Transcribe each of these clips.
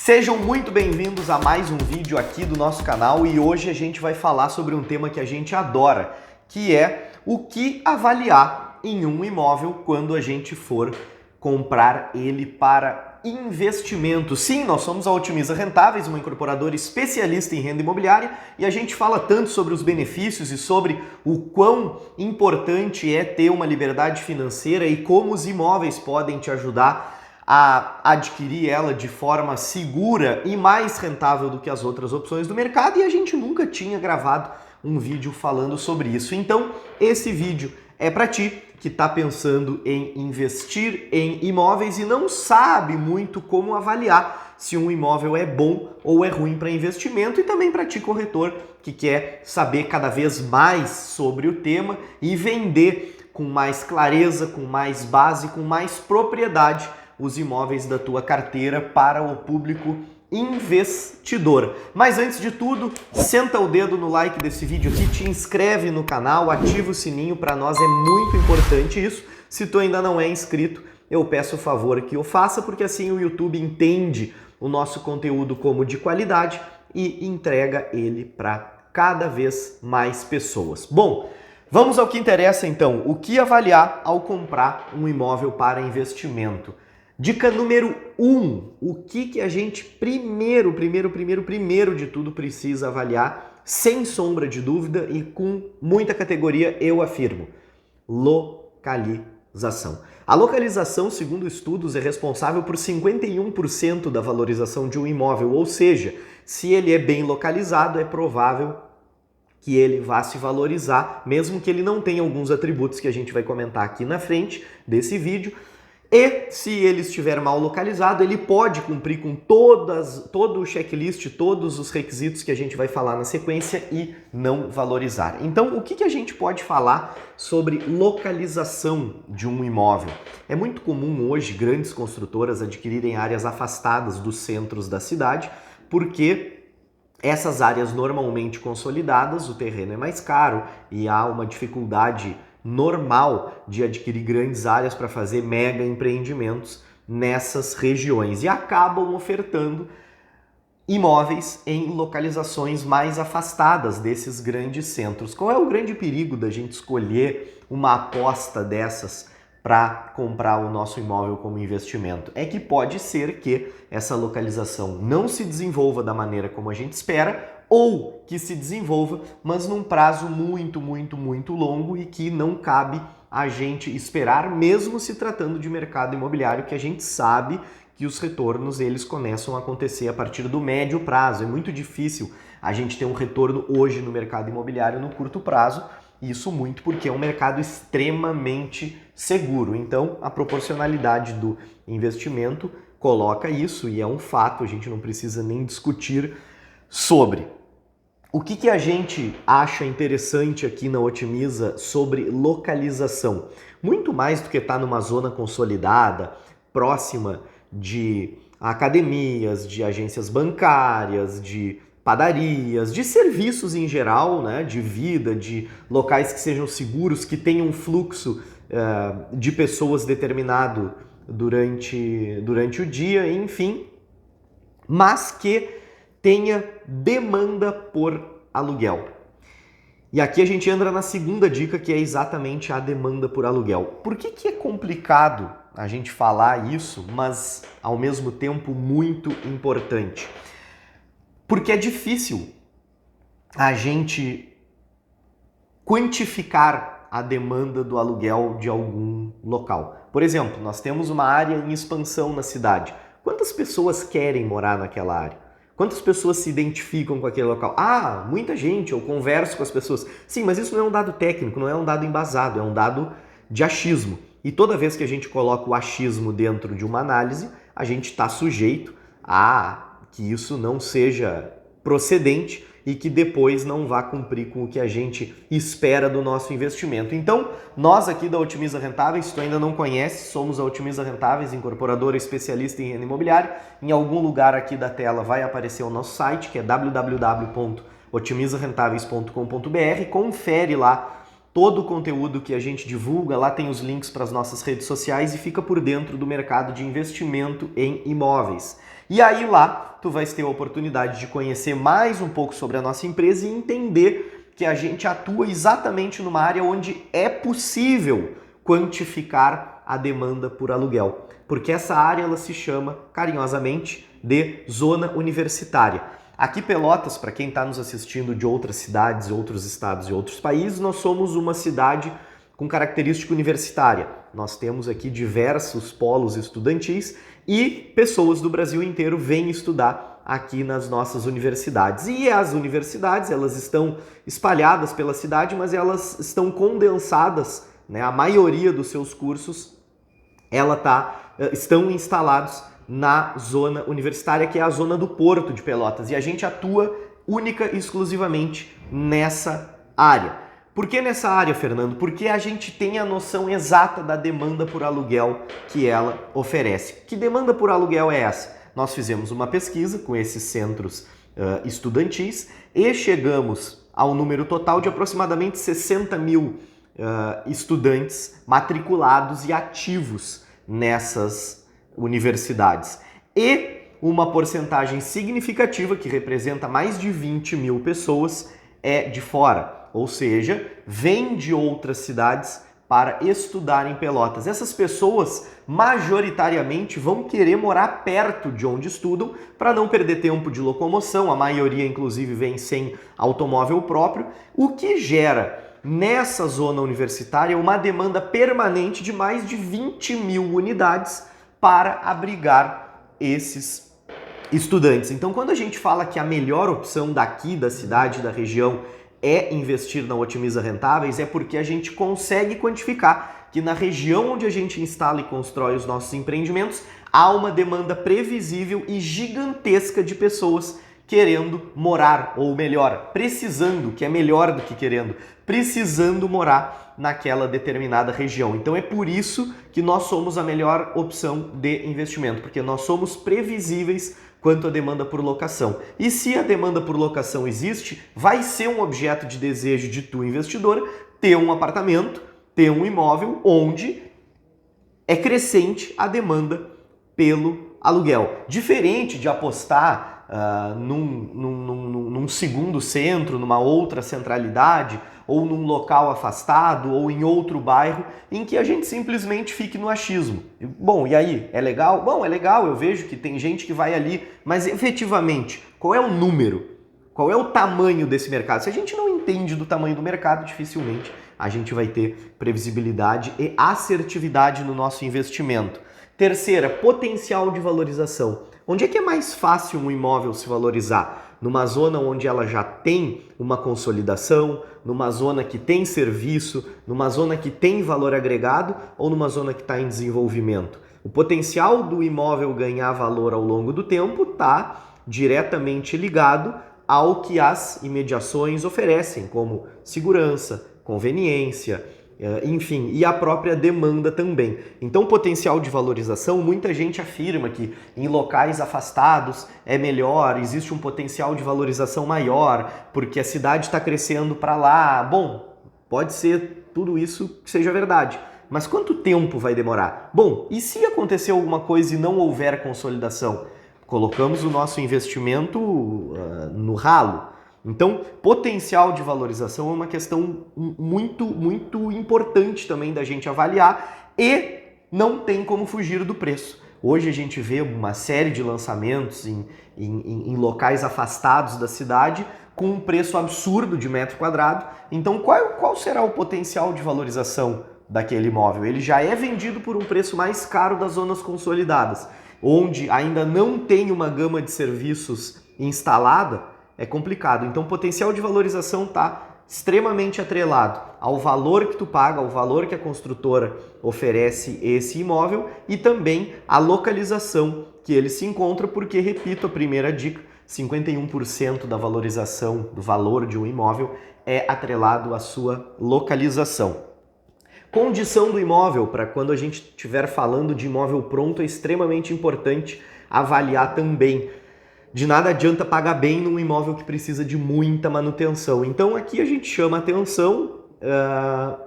Sejam muito bem-vindos a mais um vídeo aqui do nosso canal e hoje a gente vai falar sobre um tema que a gente adora, que é o que avaliar em um imóvel quando a gente for comprar ele para investimento. Sim, nós somos a Otimiza Rentáveis, uma incorporadora especialista em renda imobiliária, e a gente fala tanto sobre os benefícios e sobre o quão importante é ter uma liberdade financeira e como os imóveis podem te ajudar a adquirir ela de forma segura e mais rentável do que as outras opções do mercado, e a gente nunca tinha gravado um vídeo falando sobre isso. Então, esse vídeo é para ti que está pensando em investir em imóveis e não sabe muito como avaliar se um imóvel é bom ou é ruim para investimento, e também para ti, corretor, que quer saber cada vez mais sobre o tema e vender com mais clareza, com mais base, com mais propriedade os imóveis da tua carteira para o público investidor. Mas antes de tudo, senta o dedo no like desse vídeo aqui, te inscreve no canal, ativa o sininho, para nós é muito importante isso. Se tu ainda não é inscrito, eu peço o favor que o faça, porque assim o YouTube entende o nosso conteúdo como de qualidade e entrega ele para cada vez mais pessoas. Bom, vamos ao que interessa então, o que avaliar ao comprar um imóvel para investimento. Dica número 1, o que a gente primeiro de tudo precisa avaliar, sem sombra de dúvida e com muita categoria, eu afirmo: localização. A localização, segundo estudos, é responsável por 51% da valorização de um imóvel, ou seja, se ele é bem localizado, é provável que ele vá se valorizar, mesmo que ele não tenha alguns atributos que a gente vai comentar aqui na frente desse vídeo. E se ele estiver mal localizado, ele pode cumprir com todo o checklist, todos os requisitos que a gente vai falar na sequência e não valorizar. Então, o que a gente pode falar sobre localização de um imóvel? É muito comum hoje grandes construtoras adquirirem áreas afastadas dos centros da cidade, porque essas áreas normalmente consolidadas, o terreno é mais caro e há uma dificuldade normal de adquirir grandes áreas para fazer mega empreendimentos nessas regiões e acabam ofertando imóveis em localizações mais afastadas desses grandes centros. Qual é o grande perigo da gente escolher uma aposta dessas para comprar o nosso imóvel como investimento? É que pode ser que essa localização não se desenvolva da maneira como a gente espera, ou que se desenvolva, mas num prazo muito longo e que não cabe a gente esperar, mesmo se tratando de mercado imobiliário, que a gente sabe que os retornos eles começam a acontecer a partir do médio prazo. É muito difícil a gente ter um retorno hoje no mercado imobiliário no curto prazo, isso muito porque é um mercado extremamente seguro. Então, a proporcionalidade do investimento coloca isso e é um fato, a gente não precisa nem discutir sobre. O que a gente acha interessante aqui na Otimiza sobre localização? Muito mais do que estar numa zona consolidada, próxima de academias, de agências bancárias, de padarias, de serviços em geral, né, de vida, de locais que sejam seguros, que tenham um fluxo de pessoas determinado durante o dia, enfim, mas que tenha demanda por aluguel. E aqui a gente entra na segunda dica, que é exatamente a demanda por aluguel. Por que é complicado a gente falar isso, mas ao mesmo tempo muito importante? Porque é difícil a gente quantificar a demanda do aluguel de algum local. Por exemplo, nós temos uma área em expansão na cidade. Quantas pessoas querem morar naquela área? Quantas pessoas se identificam com aquele local? Ah, muita gente, eu converso com as pessoas. Sim, mas isso não é um dado técnico, não é um dado embasado, é um dado de achismo. E toda vez que a gente coloca o achismo dentro de uma análise, a gente está sujeito a que isso não seja procedente e que depois não vá cumprir com o que a gente espera do nosso investimento. Então, nós aqui da Otimiza Rentáveis, se tu ainda não conhece, somos a Otimiza Rentáveis, incorporadora especialista em renda imobiliária. Em algum lugar aqui da tela vai aparecer o nosso site, que é www.otimizarentáveis.com.br. Confere lá todo o conteúdo que a gente divulga, lá tem os links para as nossas redes sociais e fica por dentro do mercado de investimento em imóveis. E aí lá tu vais ter a oportunidade de conhecer mais um pouco sobre a nossa empresa e entender que a gente atua exatamente numa área onde é possível quantificar a demanda por aluguel. Porque essa área ela se chama carinhosamente de zona universitária. Aqui Pelotas, para quem está nos assistindo de outras cidades, outros estados e outros países, nós somos uma cidade com característica universitária. Nós temos aqui diversos polos estudantis e pessoas do Brasil inteiro vêm estudar aqui nas nossas universidades. E as universidades, elas estão espalhadas pela cidade, mas elas estão condensadas, né? A maioria dos seus cursos estão instalados na zona universitária, que é a zona do Porto de Pelotas, e a gente atua única e exclusivamente nessa área. Por que nessa área, Fernando? Porque a gente tem a noção exata da demanda por aluguel que ela oferece. Que demanda por aluguel é essa? Nós fizemos uma pesquisa com esses centros estudantis e chegamos ao número total de aproximadamente 60 mil estudantes matriculados e ativos nessas universidades. E uma porcentagem significativa, que representa mais de 20 mil pessoas, é de fora, ou seja, vem de outras cidades para estudar em Pelotas. Essas pessoas majoritariamente vão querer morar perto de onde estudam para não perder tempo de locomoção, a maioria inclusive vem sem automóvel próprio, o que gera nessa zona universitária uma demanda permanente de mais de 20 mil unidades para abrigar esses estudantes. Então, quando a gente fala que a melhor opção daqui da cidade, da região, é investir na Otimiza Rentáveis, é porque a gente consegue quantificar que na região onde a gente instala e constrói os nossos empreendimentos, há uma demanda previsível e gigantesca de pessoas querendo morar, ou melhor, precisando, que é melhor do que querendo, precisando morar naquela determinada região. Então é por isso que nós somos a melhor opção de investimento, porque nós somos previsíveis quanto à demanda por locação. E se a demanda por locação existe, vai ser um objeto de desejo de tu, investidor, ter um apartamento, ter um imóvel onde é crescente a demanda pelo aluguel. Diferente de apostar num segundo centro, numa outra centralidade, ou num local afastado, ou em outro bairro, em que a gente simplesmente fique no achismo. Bom, e aí? É legal? Bom, é legal, eu vejo que tem gente que vai ali, mas efetivamente, qual é o número? Qual é o tamanho desse mercado? Se a gente não entende do tamanho do mercado, dificilmente a gente vai ter previsibilidade e assertividade no nosso investimento. Terceira, potencial de valorização. Onde é que é mais fácil um imóvel se valorizar? Numa zona onde ela já tem uma consolidação, numa zona que tem serviço, numa zona que tem valor agregado ou numa zona que está em desenvolvimento? O potencial do imóvel ganhar valor ao longo do tempo está diretamente ligado ao que as imediações oferecem, como segurança, conveniência, enfim, e a própria demanda também. Então, potencial de valorização, muita gente afirma que em locais afastados é melhor, existe um potencial de valorização maior, porque a cidade está crescendo para lá. Bom, pode ser tudo isso que seja verdade, mas quanto tempo vai demorar? Bom, e se acontecer alguma coisa e não houver consolidação? Colocamos o nosso investimento no ralo. Então, potencial de valorização é uma questão muito, muito importante também da gente avaliar e não tem como fugir do preço. Hoje a gente vê uma série de lançamentos em locais afastados da cidade com um preço absurdo de metro quadrado. Então, qual será o potencial de valorização daquele imóvel? Ele já é vendido por um preço mais caro das zonas consolidadas, onde ainda não tem uma gama de serviços instalada. É complicado. Então, o potencial de valorização está extremamente atrelado ao valor que tu paga, ao valor que a construtora oferece esse imóvel e também à localização que ele se encontra, porque, repito, a primeira dica, 51% da valorização do valor de um imóvel é atrelado à sua localização. Condição do imóvel, para quando a gente estiver falando de imóvel pronto, é extremamente importante avaliar também. De nada adianta pagar bem num imóvel que precisa de muita manutenção. Então aqui a gente chama atenção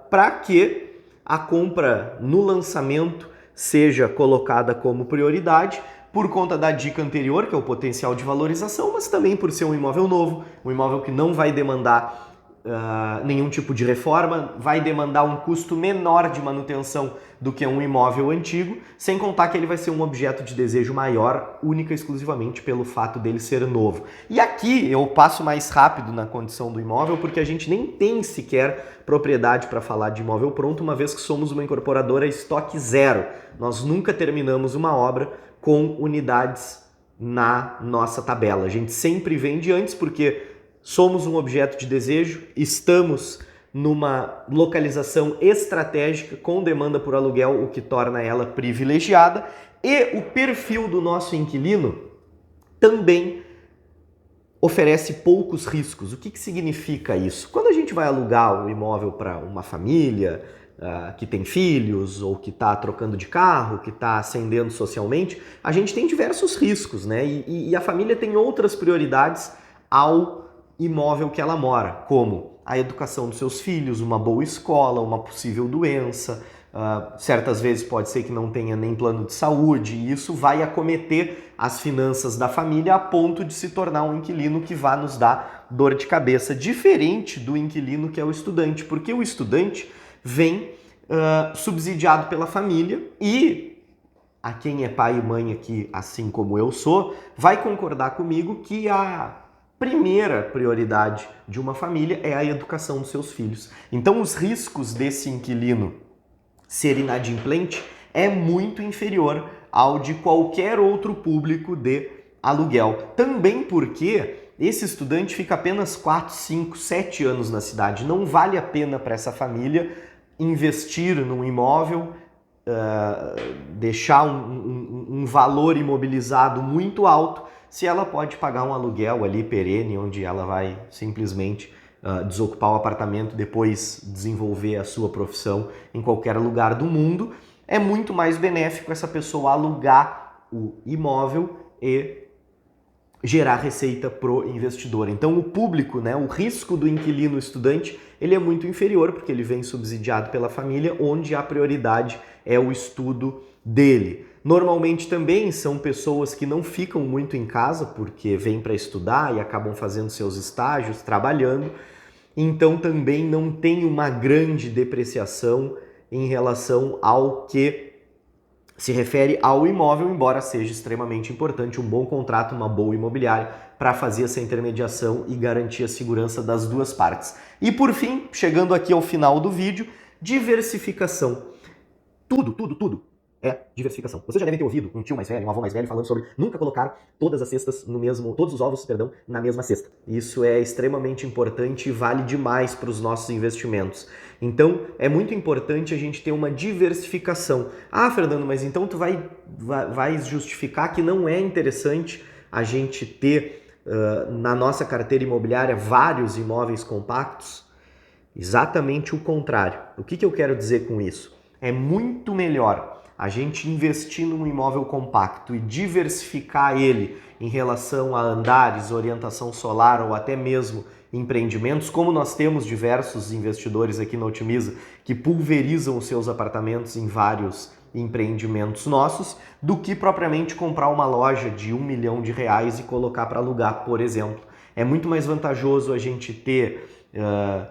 para que a compra no lançamento seja colocada como prioridade, por conta da dica anterior, que é o potencial de valorização, mas também por ser um imóvel novo, um imóvel que não vai demandar nenhum tipo de reforma, vai demandar um custo menor de manutenção do que um imóvel antigo, sem contar que ele vai ser um objeto de desejo maior, única e exclusivamente pelo fato dele ser novo. E aqui eu passo mais rápido na condição do imóvel, porque a gente nem tem sequer propriedade para falar de imóvel pronto, uma vez que somos uma incorporadora estoque zero. Nós nunca terminamos uma obra com unidades na nossa tabela. A gente sempre vende antes porque somos um objeto de desejo, estamos numa localização estratégica com demanda por aluguel, o que torna ela privilegiada, e o perfil do nosso inquilino também oferece poucos riscos. O que significa isso? Quando a gente vai alugar um imóvel para uma família que tem filhos ou que está trocando de carro, que está ascendendo socialmente, a gente tem diversos riscos, né? E a família tem outras prioridades ao imóvel que ela mora, como a educação dos seus filhos, uma boa escola, uma possível doença, certas vezes pode ser que não tenha nem plano de saúde, e isso vai acometer as finanças da família a ponto de se tornar um inquilino que vá nos dar dor de cabeça, diferente do inquilino que é o estudante, porque o estudante vem subsidiado pela família e a quem é pai e mãe aqui, assim como eu sou, vai concordar comigo que a primeira prioridade de uma família é a educação dos seus filhos. Então os riscos desse inquilino ser inadimplente é muito inferior ao de qualquer outro público de aluguel. Também porque esse estudante fica apenas 4, 5, 7 anos na cidade. Não vale a pena para essa família investir num imóvel, deixar um valor imobilizado muito alto, se ela pode pagar um aluguel ali perene, onde ela vai simplesmente desocupar o apartamento e depois desenvolver a sua profissão em qualquer lugar do mundo. É muito mais benéfico essa pessoa alugar o imóvel e gerar receita pro investidor. Então o público, né, o risco do inquilino estudante, ele é muito inferior porque ele vem subsidiado pela família, onde a prioridade é o estudo dele. Normalmente também são pessoas que não ficam muito em casa porque vêm para estudar e acabam fazendo seus estágios, trabalhando, então também não tem uma grande depreciação em relação ao que se refere ao imóvel, embora seja extremamente importante um bom contrato, uma boa imobiliária para fazer essa intermediação e garantir a segurança das duas partes. E por fim, chegando aqui ao final do vídeo, diversificação. Tudo é diversificação. Você já deve ter ouvido um tio mais velho, um avô mais velho falando sobre nunca colocar todas as cestas no mesmo, todos os ovos, perdão, na mesma cesta. Isso é extremamente importante e vale demais para os nossos investimentos. Então, é muito importante a gente ter uma diversificação. Ah, Fernando, mas então tu vai justificar que não é interessante a gente ter na nossa carteira imobiliária vários imóveis compactos? Exatamente o contrário. O que eu quero dizer com isso? É muito melhor a gente investir num imóvel compacto e diversificar ele em relação a andares, orientação solar ou até mesmo empreendimentos, como nós temos diversos investidores aqui na Otimiza que pulverizam os seus apartamentos em vários empreendimentos nossos, do que propriamente comprar uma loja de R$1 milhão e colocar para alugar, por exemplo. É muito mais vantajoso a gente ter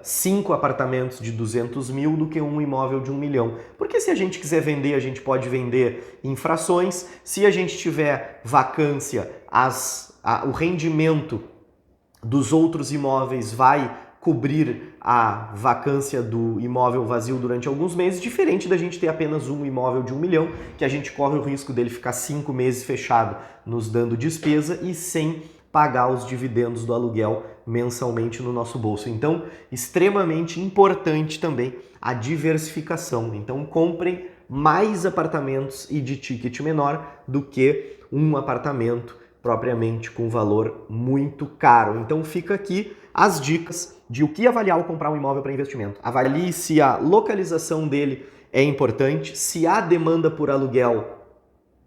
5 apartamentos de 200 mil do que um imóvel de 1 milhão. Porque se a gente quiser vender, a gente pode vender em frações. Se a gente tiver vacância, o rendimento dos outros imóveis vai cobrir a vacância do imóvel vazio durante alguns meses, diferente da gente ter apenas um imóvel de 1 milhão, que a gente corre o risco dele ficar 5 meses fechado, nos dando despesa e sem pagar os dividendos do aluguel mensalmente no nosso bolso. Então, extremamente importante também a diversificação. Então, comprem mais apartamentos e de ticket menor do que um apartamento propriamente com valor muito caro. Então, fica aqui as dicas de o que avaliar ao comprar um imóvel para investimento. Avalie se a localização dele é importante, se há demanda por aluguel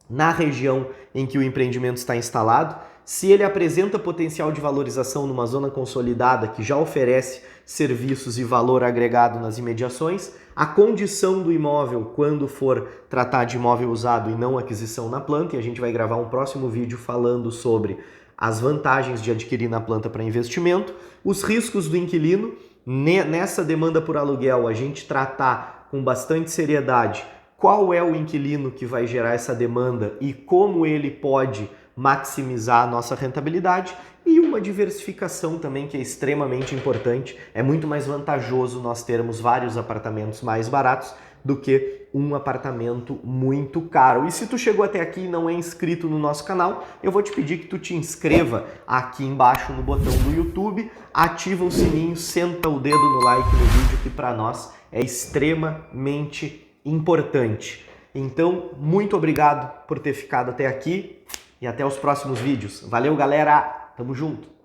na região em que o empreendimento está instalado, se ele apresenta potencial de valorização numa zona consolidada que já oferece serviços e valor agregado nas imediações, a condição do imóvel quando for tratar de imóvel usado e não aquisição na planta, e a gente vai gravar um próximo vídeo falando sobre as vantagens de adquirir na planta para investimento, os riscos do inquilino. Nessa demanda por aluguel, a gente tratar com bastante seriedade qual é o inquilino que vai gerar essa demanda e como ele pode maximizar a nossa rentabilidade, e uma diversificação também que é extremamente importante. É muito mais vantajoso nós termos vários apartamentos mais baratos do que um apartamento muito caro. E se tu chegou até aqui e não é inscrito no nosso canal, eu vou te pedir que tu te inscreva aqui embaixo no botão do YouTube, ativa o sininho, senta o dedo no like no vídeo, que para nós é extremamente importante. Então, muito obrigado por ter ficado até aqui e até os próximos vídeos. Valeu, galera! Tamo junto!